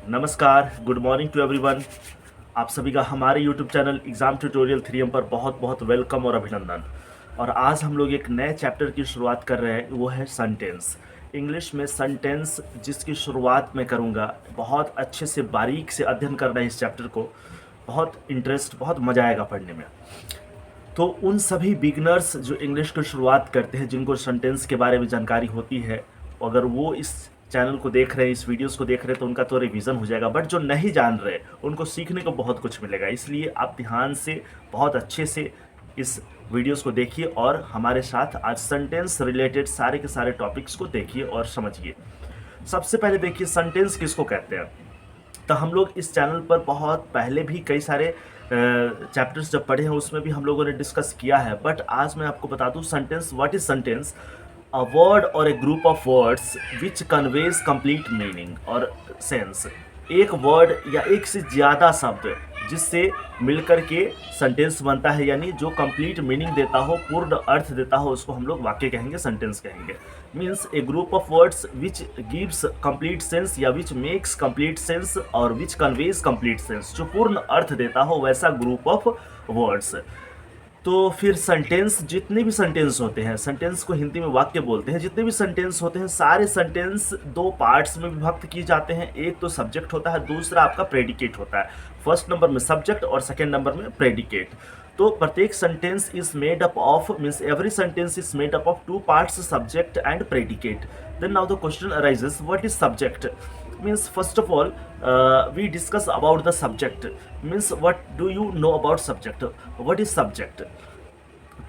नमस्कार, good morning to everyone. आप सभी का हमारे YouTube channel exam tutorial 3M पर बहुत बहुत वेलकम और अभिनंदन। और आज हम लोग एक नए चैप्टर की शुरुआत कर रहे हैं, वो है सेंटेंस। इंग्लिश में सेंटेंस जिसकी शुरुआत मैं करूँगा, बहुत अच्छे से बारीक से अध्ययन करना है इस चैप्टर को। बहुत मज़ा आएगा पढ़ने में। तो उन सभी बिगनर्स जो इंग्लिश की शुरुआत करते हैं, जिनको सेंटेंस के बारे में जानकारी होती है, अगर वो इस चैनल को देख रहे हैं, इस वीडियोस को देख रहे हैं, तो उनका तो रिवीजन हो जाएगा। बट जो नहीं जान रहे, उनको सीखने को बहुत कुछ मिलेगा। इसलिए आप ध्यान से, बहुत अच्छे से इस वीडियोस को देखिए और हमारे साथ आज सेंटेंस रिलेटेड सारे के सारे टॉपिक्स को देखिए और समझिए। सबसे पहले देखिए, सेंटेंस किसको कहते हैं। तो हम लोग इस चैनल पर बहुत पहले भी कई सारे चैप्टर्स जब पढ़े हैं, उसमें भी हम लोगों ने डिस्कस किया है। बट आज मैं आपको बता दूं, sentence, what is sentence? A word और a group of words which conveys complete meaning और सेंस। एक वर्ड या एक से ज़्यादा शब्द जिससे मिलकर के सेंटेंस बनता है, यानी जो कंप्लीट मीनिंग देता हो, पूर्ण अर्थ देता हो, उसको हम लोग वाक्य कहेंगे, सेंटेंस कहेंगे। Means A group of words which gives complete sense या विच मेक्स कंप्लीट सेंस और विच कन्वेज कंप्लीट सेंस, जो पूर्ण अर्थ देता हो वैसा ग्रुप ऑफ वर्ड्स। तो फिर सेंटेंस, जितने भी सेंटेंस होते हैं, सेंटेंस को हिंदी में वाक्य बोलते हैं, जितने भी सेंटेंस होते हैं, सारे सेंटेंस दो पार्ट्स में विभक्त किए जाते हैं। एक तो सब्जेक्ट होता है, दूसरा आपका प्रेडिकेट होता है। फर्स्ट नंबर में सब्जेक्ट और सेकेंड नंबर में प्रेडिकेट। तो प्रत्येक sentence is made up of, means every sentence is made up of two parts, subject and predicate. Then now the question arises, what is subject? Means first of all, we discuss about the subject. Means what do you know about subject? What is subject?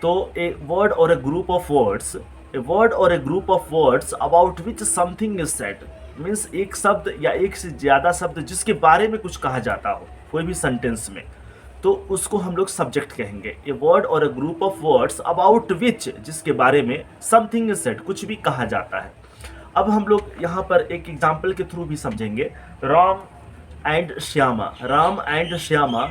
तो a word or a group of words, a word or a group of words about which something is said, means एक शब्द या एक से ज़्यादा शब्द जिसके बारे में कुछ कहा जाता हो कोई भी सेंटेंस में, तो उसको हम लोग सब्जेक्ट कहेंगे। ए वर्ड और a group of words about which, जिसके बारे में समथिंग इज सेड, कुछ भी कहा जाता है। अब हम लोग यहाँ पर एक एग्जाम्पल के थ्रू भी समझेंगे। Ram and Shyama, Ram and Shyama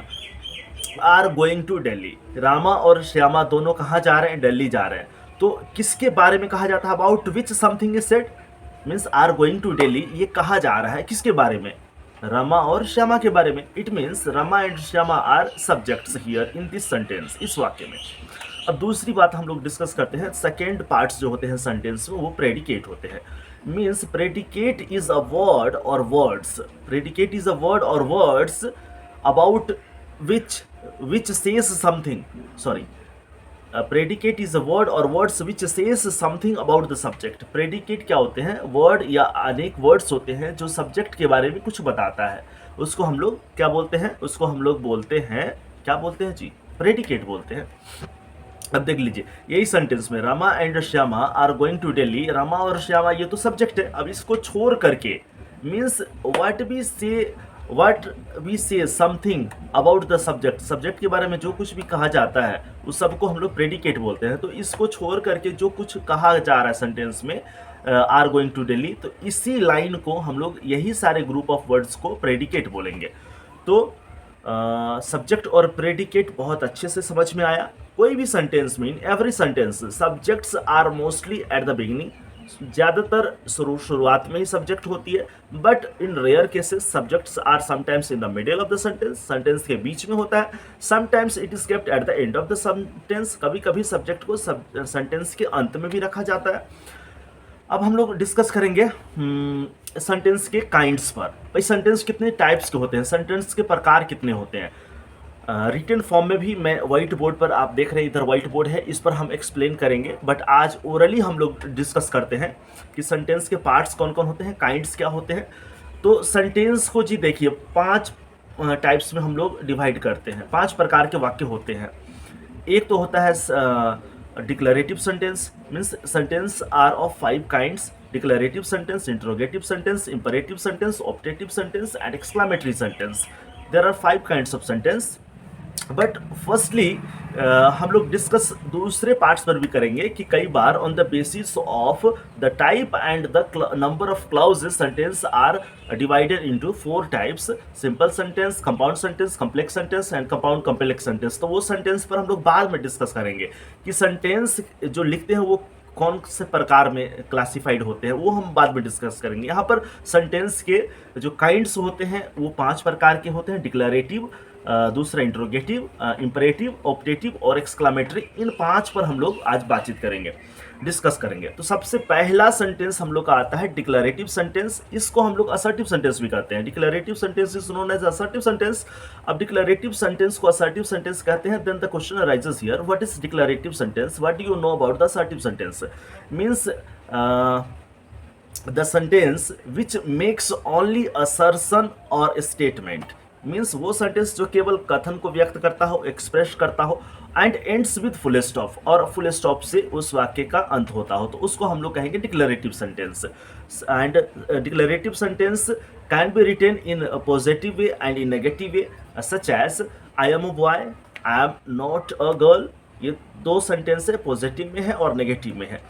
are going to Delhi. Rama और श्यामा दोनों कहाँ जा रहे हैं? दिल्ली जा रहे हैं। तो किसके बारे में कहा जाता है? About which something is said, means are going to Delhi, ये कहा जा रहा है किसके बारे में? रमा और श्यामा के बारे में। It means Rama and Shyama are subjects here in this sentence, इस वाक्य में। अब दूसरी बात हम लोग डिस्कस करते हैं, सेकेंड पार्ट्स जो होते हैं सेंटेंस में, वो प्रेडिकेट होते हैं। Means predicate is a word और words, predicate is a word और words about which says something, sorry, predicate is a word और words which says something about the subject. Predicate क्या होते हैं? वर्ड या अनेक वर्ड्स होते हैं जो सब्जेक्ट के बारे में कुछ बताता है। उसको हम लोग क्या बोलते हैं? उसको हम लोग बोलते हैं, क्या बोलते हैं जी? प्रेडिकेट बोलते हैं। अब देख लीजिए, यही सेंटेंस में Rama and Shyama are going to Delhi, Rama और श्यामा ये तो सब्जेक्ट है। अब इसको छोड़ करके, means what we say something about the subject, subject के बारे में जो कुछ भी कहा जाता है उस सबको हम लोग प्रेडिकेट बोलते हैं। तो इसको छोड़ करके जो कुछ कहा जा रहा है सेंटेंस में, आर गोइंग टू दिल्ली, तो इसी लाइन को हम लोग, यही सारे ग्रुप ऑफ वर्ड्स को प्रेडिकेट बोलेंगे। तो सब्जेक्ट और प्रेडिकेट बहुत अच्छे से समझ में आया। कोई भी सेंटेंस में, in every sentence, subjects are mostly at the beginning, ज़्यादातर शुरुआत में ही सब्जेक्ट होती है। But in rare cases subjects are sometimes in the middle of the sentence, sentence के बीच में होता है। Sometimes it is kept at the end of the sentence, कभी कभी सब्जेक्ट को सेंटेंस के अंत में भी रखा जाता है। अब हम लोग डिस्कस करेंगे सेंटेंस के काइंड्स पर। भाई सेंटेंस कितने टाइप्स के होते हैं, सेंटेंस के प्रकार कितने होते हैं। रिटन फॉर्म में भी मैं व्हाइट बोर्ड पर, आप देख रहे हैं इधर व्हाइट बोर्ड है, इस पर हम एक्सप्लेन करेंगे। बट आज ओरली हम लोग डिस्कस करते हैं कि सेंटेंस के पार्ट्स कौन कौन होते हैं, काइंड्स क्या होते हैं। तो सेंटेंस को जी देखिए, 5 टाइप्स में हम लोग डिवाइड करते हैं, 5 प्रकार के वाक्य होते हैं। एक तो होता है declarative sentence, means sentence are of 5 kinds: declarative sentence, interrogative sentence, imperative sentence, optative sentence and exclamatory sentence. There are 5 kinds of sentence. But firstly हम लोग डिस्कस दूसरे पार्ट्स पर भी करेंगे कि कई बार on the basis of the type and the number of clauses sentence are divided into 4 types: simple sentence, compound sentence, complex sentence and compound complex sentence. तो वो सेंटेंस पर हम लोग बाद में डिस्कस करेंगे कि सेंटेंस जो लिखते हैं वो कौन से प्रकार में क्लासिफाइड होते हैं वो हम बाद में डिस्कस करेंगे। यहाँ पर सेंटेंस के जो काइंड्स होते हैं वो 5 प्रकार के होते हैं, डिक्लेरेटिव, दूसरा इंट्रोगेटिव, इंपरेटिव, ऑप्टेटिव और एक्सक्लामेटरी। इन 5 पर हम लोग आज बातचीत करेंगे, डिस्कस करेंगे। तो सबसे पहला सेंटेंस हम लोग का आता है डिक्लेरेटिव सेंटेंस। इसको हम लोग असर्टिव सेंटेंस भी कहते हैं। Declarative sentence is known as assertive sentence. अब डिक्लेरेटिव सेंटेंस को असर्टिव सेंटेंस कहते हैं। Then the question arises here, what is declarative sentence, what do you know about the assertive sentence? Means the sentence which makes only assertion और statement. Means वो sentence जो केवल कथन को व्यक्त करता हो, एक्सप्रेस करता हो, and ends with full stop, और फुल स्टॉप से उस वाक्य का अंत होता हो, तो उसको हम लोग कहेंगे declarative sentence. And declarative sentence can be written in positive way and in negative way, such as I am a boy, I am not a girl. ये 2 सेंटेंस है, पॉजिटिव में है और नेगेटिव में है।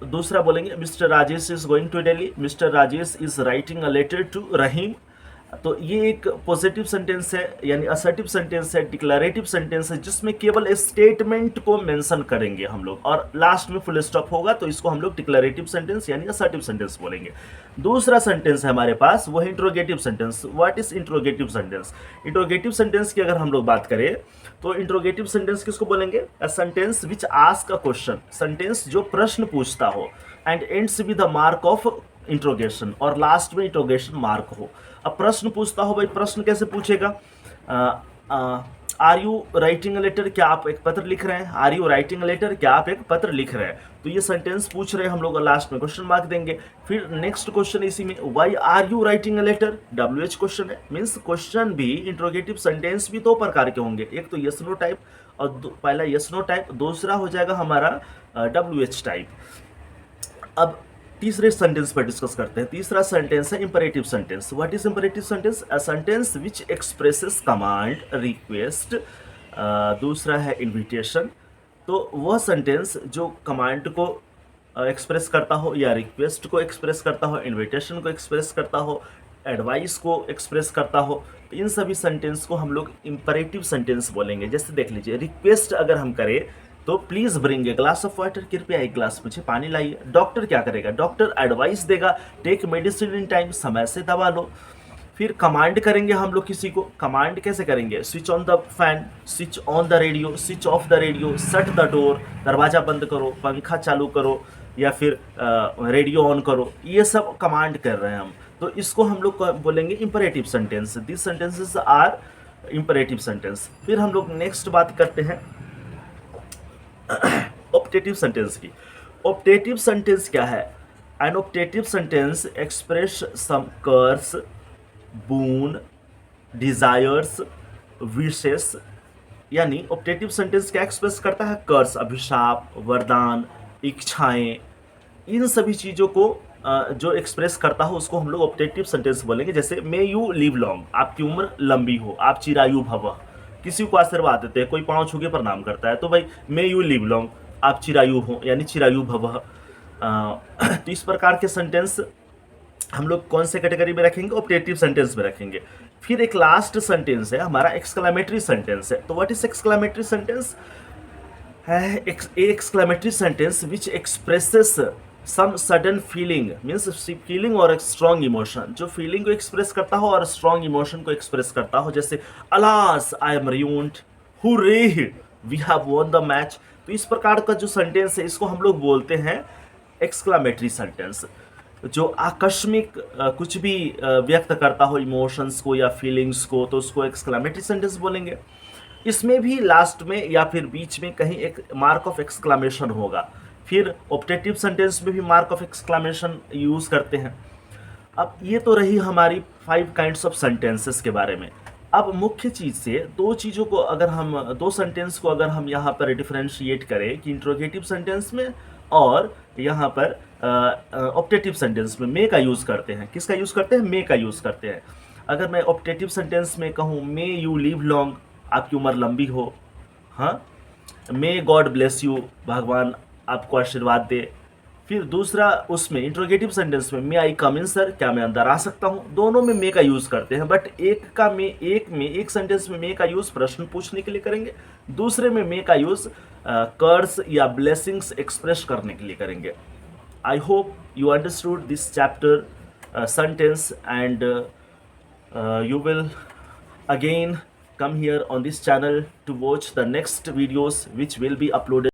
दूसरा बोलेंगे mister Rajesh is going to Delhi, mister Rajesh is writing a letter to Rahim. तो ये एक पॉजिटिव सेंटेंस है, यानी असर्टिव सेंटेंस है। डिक्लेरेटिव सेंटेंस है जिसमें केवल स्टेटमेंट को मेंशन करेंगे हम लोग और लास्ट में फुल स्टॉप होगा, तो इसको हम लोग डिक्लेरेटिव सेंटेंस यानी असर्टिव सेंटेंस बोलेंगे। दूसरा सेंटेंस है हमारे पास, वो है interrogative sentence. What is interrogative sentence? Interrogative sentence की अगर हम लोग बात करें तो इंट्रोगेटिव सेंटेंस किसको बोलेंगे? A sentence which ask a question, sentence जो प्रश्न पूछता हो, and ends with the mark of interrogation, और लास्ट में इंट्रोगेशन मार्क हो। अब प्रश्न पूछता हो, भाई प्रश्न कैसे पूछेगा? Are you writing a letter, क्या आप एक पत्र लिख रहे हैं? Are you writing a letter, क्या आप एक पत्र लिख रहे हैं? तो ये सेंटेंस पूछ रहे हैं हम लोग, लास्ट में क्वेश्चन मार्क देंगे। फिर नेक्स्ट क्वेश्चन इसी में, why are you writing a letter, WH question है। मीन्स क्वेश्चन भी, इंट्रोगेटिव सेंटेंस भी 2 प्रकार के होंगे, एक तो यस नो टाइप, और पहला यस नो टाइप, दूसरा हो जाएगा हमारा WH टाइप। अब तीसरे सेंटेंस पर डिस्कस करते हैं। तीसरा सेंटेंस है imperative sentence. What is imperative sentence? A sentence which expresses command, request, दूसरा है इनविटेशन। तो वह सेंटेंस जो कमांड को एक्सप्रेस करता हो, या रिक्वेस्ट को एक्सप्रेस करता हो, इनविटेशन को एक्सप्रेस करता हो, एडवाइस को एक्सप्रेस करता हो, तो इन सभी सेंटेंस को हम लोग इंपरेटिव सेंटेंस बोलेंगे। जैसे देख लीजिए, रिक्वेस्ट अगर हम करें तो please bring a glass of water, कृपया एक ग्लास मुझे पानी लाइए। डॉक्टर क्या करेगा? डॉक्टर एडवाइस देगा, टेक मेडिसिन इन टाइम, समय से दवा लो। फिर कमांड करेंगे हम लोग किसी को, कमांड कैसे करेंगे? Switch on the fan, switch on the radio, switch off the radio, shut the door, दरवाजा बंद करो, पंखा चालू करो, या फिर रेडियो ऑन करो। ये सब कमांड कर रहे हैं हम, तो इसको हम लोग बोलेंगे imperative sentence. This sentences are imperative sentence. फिर हम लोग नेक्स्ट बात करते हैं ऑप्टेटिव सेंटेंस की। ऑप्टेटिव सेंटेंस क्या है? An optative sentence express some curse, boon, desires, wishes. यानी ऑप्टेटिव सेंटेंस क्या एक्सप्रेस करता है? कर्स, अभिशाप, वरदान, इच्छाएं, इन सभी चीज़ों को जो एक्सप्रेस करता हो उसको हम लोग ऑप्टेटिव सेंटेंस बोलेंगे। जैसे मे यू लिव लॉन्ग, आपकी उम्र लंबी हो, आप चिरायु भव। किसी को आशीर्वाद देते हैं, कोई पाँव छू के प्रणाम करता है, तो भाई मे यू लिव लॉन्ग, आप चिरायु हो, यानी चिरायु भव। तो इस प्रकार के सेंटेंस हम लोग कौन से कैटेगरी में रखेंगे? ऑप्टेटिव सेंटेंस में रखेंगे। फिर एक लास्ट सेंटेंस है हमारा एक्सक्लेमेटरी सेंटेंस है। तो व्हाट इज एक्सक्लेमेटरी सेंटेंस? है exclamatory sentence which expresses some sudden feeling, means feeling और एक स्ट्रॉन्ग इमोशन, जो फीलिंग को एक्सप्रेस करता हो और स्ट्रॉन्ग इमोशन को एक्सप्रेस करता हो। जैसे alas I am ruined, hurray we have won the match. तो इस प्रकार का जो सेंटेंस है इसको हम लोग बोलते हैं एक्सक्लेमेटरी सेंटेंस। जो आकस्मिक कुछ भी व्यक्त करता हो इमोशंस को या फीलिंग्स को, तो उसको एक्सक्लेमेटरी सेंटेंस बोलेंगे। इसमें भी लास्ट में या फिर बीच में कहीं एक मार्क ऑफ एक्सक्लेमेशन होगा। फिर ऑप्टेटिव सेंटेंस में भी मार्क ऑफ एक्सक्लेमेशन यूज़ करते हैं। अब ये तो रही हमारी 5 काइंड्स ऑफ सेंटेंसेस के बारे में। अब मुख्य चीज़ से 2 चीज़ों को अगर हम 2 सेंटेंस को अगर हम यहाँ पर डिफरेंशिएट करें कि इंट्रोगेटिव सेंटेंस में और यहाँ पर ऑप्टेटिव सेंटेंस में मे का यूज़ करते हैं। किसका यूज़ करते हैं? मे का यूज़ करते हैं। अगर मैं ऑप्टेटिव सेंटेंस में कहूँ मे यू लिव लॉन्ग, आपकी उम्र लंबी हो, हाँ, मे गॉड ब्लेस यू, भगवान आपको आशीर्वाद दे। फिर दूसरा उसमें इंट्रोगेटिव सेंटेंस में मे आई कम इन सर, क्या मैं अंदर आ सकता हूँ, दोनों में मे का यूज़ करते हैं। बट एक सेंटेंस में मे का यूज़ प्रश्न पूछने के लिए करेंगे, दूसरे में मे का यूज़ कर्स या ब्लेसिंग्स एक्सप्रेस करने के लिए करेंगे। I hope you understood this chapter sentence, and you will again come here on this channel to watch the next videos which will be uploaded.